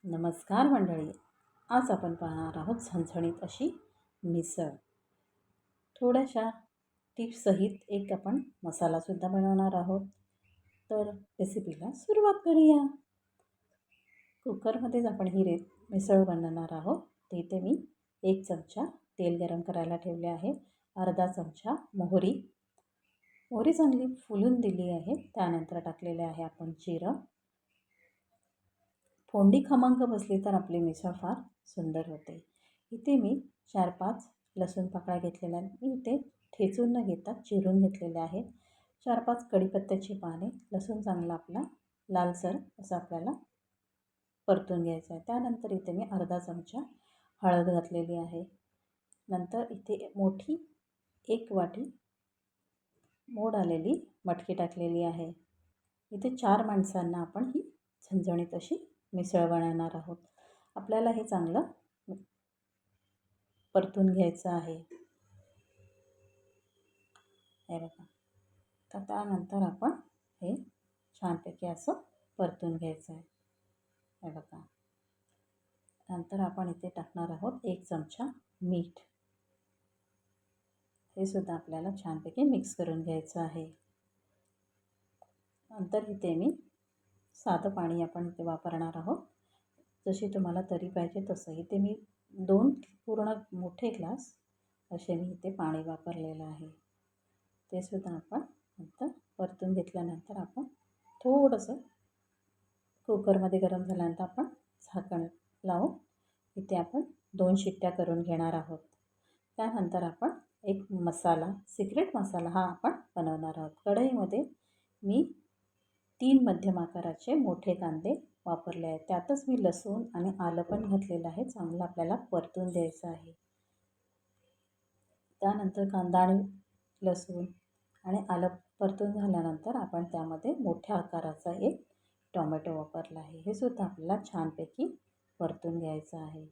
नमस्कार मंडळी. आज आपण पाहणार आहोत झणझणीत अशी मिसळ. थोड्याशा टिप्ससहित एक आपण मसालासुद्धा बनवणार आहोत. तर रेसिपीला सुरुवात करूया. कुकरमध्येच आपण ही मिसळ बनवणार आहोत. तिथे मी 1 चमचा तेल गरम करायला ठेवले आहे. अर्धा चमचा मोहरी चांगली फुलून दिली आहे. त्यानंतर टाकलेले आहे आपण जिरं. फोडणी खमंग बसली तर आपली मिसळ फार सुंदर होते. इथे मी 4-5 लसूण पाकळ्या घेतलेल्या आहेत. मी इथे ठेचून न घेता चिरून घेतलेले आहे. 4-5 कढीपत्त्याची पाने. लसूण चांगला आपला लालसर असं आपल्याला परतून घ्यायचं आहे. त्यानंतर इथे मी अर्धा चमचा हळद घातलेली आहे. नंतर इथे मोठी 1 वाटी मोड आलेली मटकी टाकलेली आहे. इथे 4 माणसांना आपण ही झणझणीत अशी मिसळ बनवणार आहोत. आपल्याला हे चांगलं परतून घ्यायचं आहे. हे बघा. तर त्यानंतर आपण हे छानपैकी असं परतून घ्यायचं आहे. हे बघा. नंतर आपण इथे टाकणार आहोत 1 चमचा मीठ. हे सुद्धा आपल्याला छानपैकी मिक्स करून घ्यायचं आहे. नंतर इथे मी साधं पाणी आपण इथे वापरणार आहोत. जशी तुम्हाला तरी पाहिजे तसं. इथे मी 2 पूर्ण मोठे ग्लास असे मी इथे पाणी वापरलेलं आहे. ते सुद्धा आपण नंतर परतून घेतल्यानंतर आपण थोडंसं कुकरमध्ये गरम झाल्यानंतर आपण झाकण लावून इथे आपण 2 शिट्ट्या करून घेणार आहोत. त्यानंतर आपण एक मसाला, सिक्रेट मसाला हा आपण बनवणार आहोत. कढईमध्ये मी 3 मध्यम आकाराचे मोठे कांदे वापरले आहेत. त्यातच मी लसूण आणि आलं पण घातलेलं आहे. चांगलं आपल्याला परतून द्यायचं आहे. त्यानंतर कांदा आणि लसूण आणि आलं परतून झाल्यानंतर आपण त्यामध्ये मोठ्या आकाराचा एक टोमॅटो वापरला आहे. हे सुद्धा आपल्याला छानपैकी परतून घ्यायचं आहे.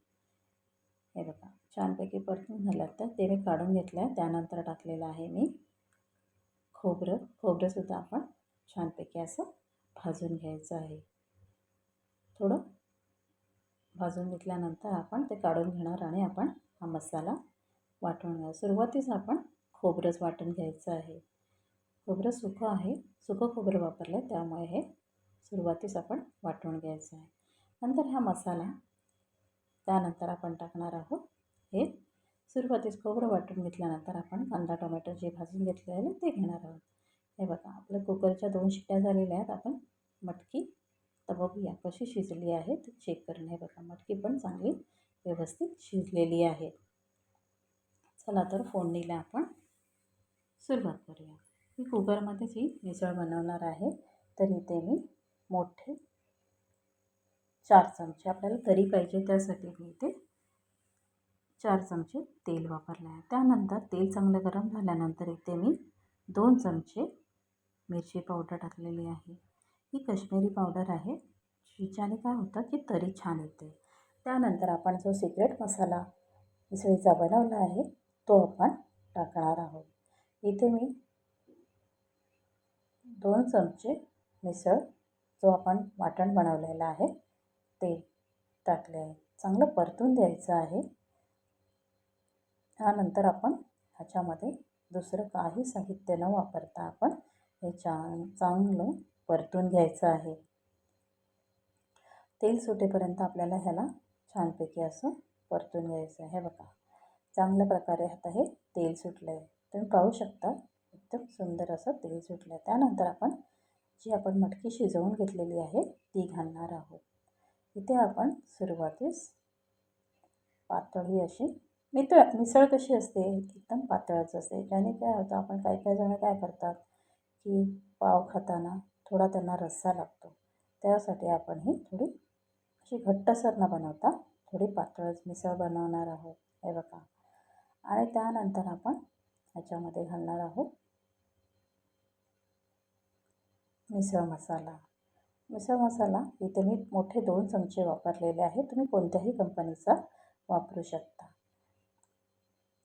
हे बघा. छानपैकी परतून झालं तर ते मी काढून घेतलं आहे. त्यानंतर टाकलेलं आहे मी खोबरंसुद्धा आपण छानपैकी असं भाजून घ्यायचं आहे. थोडं भाजून घेतल्यानंतर आपण ते काढून घेणार आणि आपण हा मसाला वाटून घ्या. सुरुवातीस आपण खोबरंच वाटून घ्यायचं आहे. खोबरं सुकं आहे. सुकं खोबरं वापरलं आहे त्यामुळे हे सुरुवातीस आपण वाटून घ्यायचं आहे. नंतर हा मसाला त्यानंतर आपण टाकणार आहोत. हे सुरुवातीस खोबरं वाटून घेतल्यानंतर आपण कांदा टोमॅटो जे भाजून घेतले आहे ते घेणार आहोत. हे बघा. आपल्या कुकरच्या 2 शिट्ट्या झालेल्या आहेत. आपण मटकी तर बघूया कशी शिजली आहे ते चेक करून. हे बघा. मटकी पण चांगली व्यवस्थित शिजलेली आहे. चला तर फोडणीला आपण सुरुवात करूया. मी कुकरमध्येच ही मिसळ बनवणार आहे. तर इथे मी मोठे 4 चमचे आपल्याला तरी पाहिजे त्यासाठी मी इथे 4 चमचे तेल वापरले आहे. त्यानंतर तेल चांगलं गरम झाल्यानंतर इथे मी 2 चमचे मिरची पावडर टाकलेली आहे. ही काश्मीरी पावडर आहे. हिच्याने काय होतं की तरी छान येते. त्यानंतर आपण जो सिक्रेट मसाला मिसळीचा बनवला आहे तो आपण टाकणार आहोत. इथे मी 2 चमचे मिसळ जो आपण वाटण बनवलेलं आहे ते टाकले आहे. चांगलं परतून द्यायचं आहे. त्यानंतर आपण ह्याच्यामध्ये दुसरं काही साहित्य न वापरता आपण हे चांगलं परतून घ्यायचं आहे. तेल सुटेपर्यंत आपल्याला ह्याला छानपैकी असं परतून घ्यायचं आहे. हे बघा. चांगल्या प्रकारे आता हे तेल सुटलं आहे. तुम्ही पाहू शकता एकदम सुंदर असं तेल सुटलं आहे. त्यानंतर आपण जी आपण मटकी शिजवून घेतलेली आहे ती घालणार आहोत. इथे आपण सुरुवातीस पातळी अशी मिसळ कशी असते एकदम पातळच असते. ज्याने काय होतं आपण काही जण काय करतात की पाव खाताना थोडा त्यांना रस्सा लागतो. त्यासाठी आपण ही थोडी अशी घट्टसर न बनवता थोडी पातळच मिसळ बनवणार आहोत. हे बघा. आणि त्यानंतर आपण ह्याच्यामध्ये घालणार आहोत मिसळ मसाला. मिसळ मसाला इथे मी मोठे 2 चमचे वापरलेले आहेत. तुम्ही कोणत्याही कंपनीचा वापरू शकता.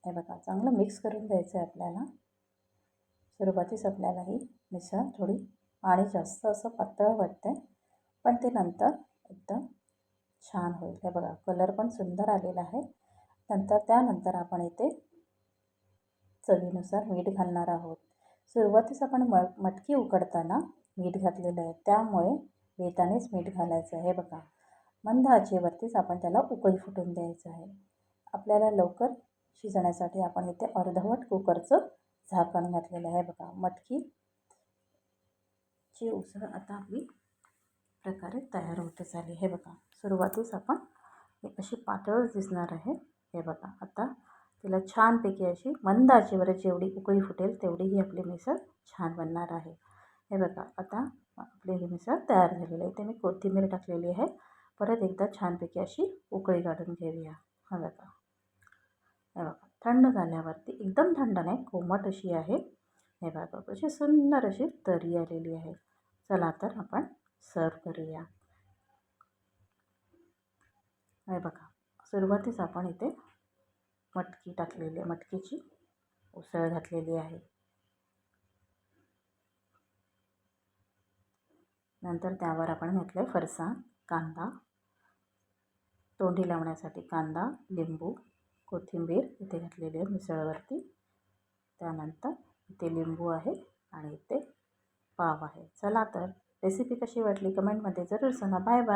हे बघा. चांगलं मिक्स करून द्यायचं आहे आपल्याला. सुरुवातीस आपल्याला ही मिसळ थोडी पाणी जास्त असं पातळ वाटते पण ते नंतर एकदम छान होईल. हे बघा कलर पण सुंदर आलेला आहे. त्यानंतर आपण इथे चवीनुसार मीठ घालणार आहोत. सुरुवातीस आपण मटकी उकडताना मीठ घातलेलं आहे, त्यामुळे बेतानेच मीठ घालायचं आहे. बघा मंद आचेवरतीच आपण त्याला उकळी फुटून द्यायचं आहे. आपल्याला लवकर शिजण्यासाठी आपण इथे अर्धवट कुकरचं झाकण घातलेलं आहे. बघा मटकीची उसळ आता आपली प्रकारे तयार होते झाली. हे बघा सुरुवातीस आपण अशी पातळच दिसणार आहे. हे बघा आता तिला छानपैकी अशी मंद आचेवर जेवढी उकळी फुटेल तेवढी ही आपली मिसळ छान बनणार आहे. हे बघा आता आपली ही मिसळ तयार झालेली आहे. इथे मी कोथिंबीर टाकलेली आहे. परत एकदा छानपैकी अशी उकळी काढून घेऊया. हा बघा हे बघा थंड झाल्यावरती एकदम थंड नाही, कोमट अशी आहे. हे बघा अशी सुंदर अशी तरी आलेली आहे. चला तर आपण सर्व करूया. हे बघा सुरुवातीस आपण इथे मटकी टाकलेली आहे, मटकीची उसळ घातलेली आहे. नंतर त्यावर आपण घातलं फरसाण, कांदा, तोंडी लावण्यासाठी कांदा, लिंबू, कोथिंबीर इथे घातलेली आहे मिसळवरती. त्यानंतर इथे लिंबू आहे आणि इथे पाव आहे. चला तर रेसिपी कशी वाटली कमेंटमध्ये जरूर सांगा. Bye bye.